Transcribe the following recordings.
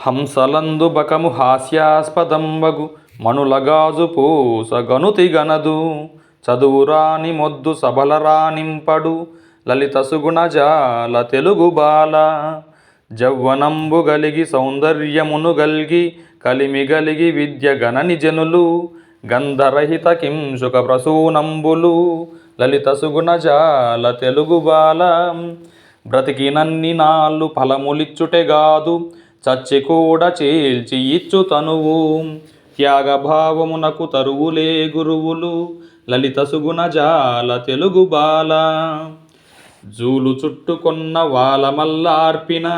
హంసలందు బకము హాస్యాస్పదంబగు మణులగాజు పూసగనుతి గనదు చదువురాని మొద్దు సబలరానింపడు లలిత సుగుణజాల తెలుగు బాల జవ్వనంబు గలిగి సౌందర్యమును గల్గి కలిమి గలిగి విద్య గణని జనులు గంధరహిత కింశుక ప్రసూనంబులు లలిత సుగుణజాల తెలుగు బాల బ్రతికినన్ని నాళ్ళు ఫలములిచ్చుటెగాదు చచ్చి కూడా చీల్చి ఇచ్చు తనువు త్యాగభావమునకు తరువులే గురువులు లలిత సుగుణజాల తెలుగు బాల జూలు చుట్టుకొన్న వాలమల్లార్పిన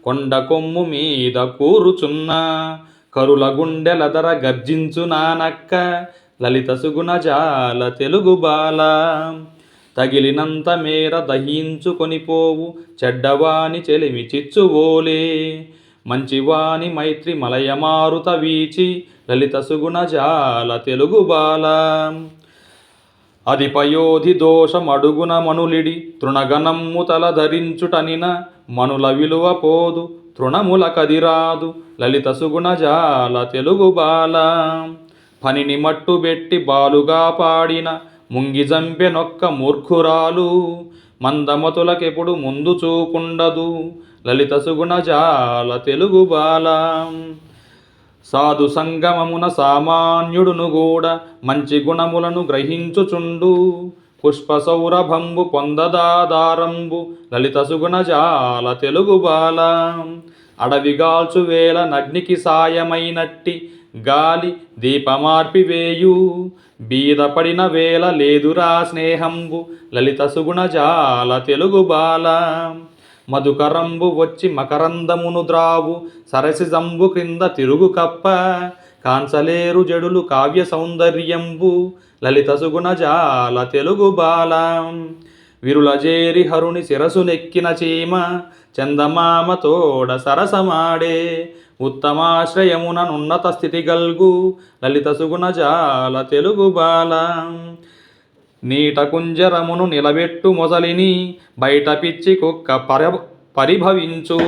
కొండ కొమ్ము మీద కూరుచున్న కరుల గుండెలదర గర్జించు నానక్క లలిత సుగుణజాల తెలుగు బాల తగిలినంత మేర దహించుకొనిపోవు చెడ్డవాని చెలిమి చిచ్చువోలే మంచివాని మైత్రి మలయమారుత వీచి లలిత సుగుణజాల తెలుగు బాల అధిపయోధి దోషమడుగున మనులిడి తృణగణమ్ము తల ధరించుటనిన మనుల విలువ పోదు తృణముల కదిరాదు లలిత సుగుణజాల తెలుగు బాల పనిని మట్టుబెట్టి బాలుగా పాడిన ముంగి జంపెనొక్క మూర్ఖురాలు మందమతులకెప్పుడు ముందు చూపుండదు లలిత సుగుణజాల తెలుగు బాల సాధు సంగమమున సామాన్యుడును కూడా మంచి గుణములను గ్రహించుచుండు పుష్ప సౌరభంబు పొందదాదారంబు లలిత సుగుణజాల తెలుగు బాల అడవిగాల్చు వేళ నగ్నికి సాయమైనట్టి గాలి దీపమార్పివేయు బీదపడిన వేళ లేదురా స్నేహంబు లలిత సుగుణజాల తెలుగు బాల మధుకరంబు వచ్చి మకరందమును ద్రావు సరసిజంబు క్రింద తిరుగు కప్ప కాంచలేరు జడులు కావ్య సౌందర్యంబు లలిత సుగుణజాల తెలుగు బాల విరులజేరి హరుని శిరసు నెక్కిన చీమ చందమామ తోడ సరసమాడే ఉత్తమాశ్రయముననున్నత స్థితి గల్గు లలిత సుగుణజాల తెలుగు బాల నీట కుంజరమును నిలబెట్టు మొదలిని బయట పిచ్చి కుక్క పరిభవించు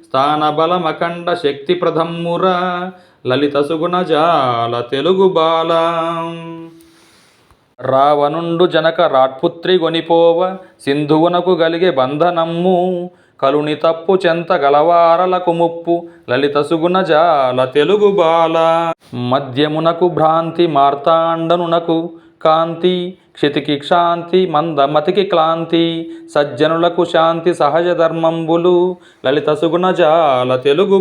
స్థానబలమఖండ శక్తి ప్రధమ్ముర లలిత సుగుణజాల తెలుగు బాల రావణుండు జనక రాట్పుత్రి గొనిపోవ సింధువునకు గలిగే బంధనమ్ము కలుని తప్పు చెంత గలవారలకు ముప్పు లలిత సుగుణజాల తెలుగు బాల మధ్యమునకు భ్రాంతి మార్తాండనునకు కాంతి క్షితికి క్షాంతి మందమతికి క్లాంతి సజ్జనులకు శాంతి సహజ ధర్మంబులు లలిత సుగుణజాల తెలుగు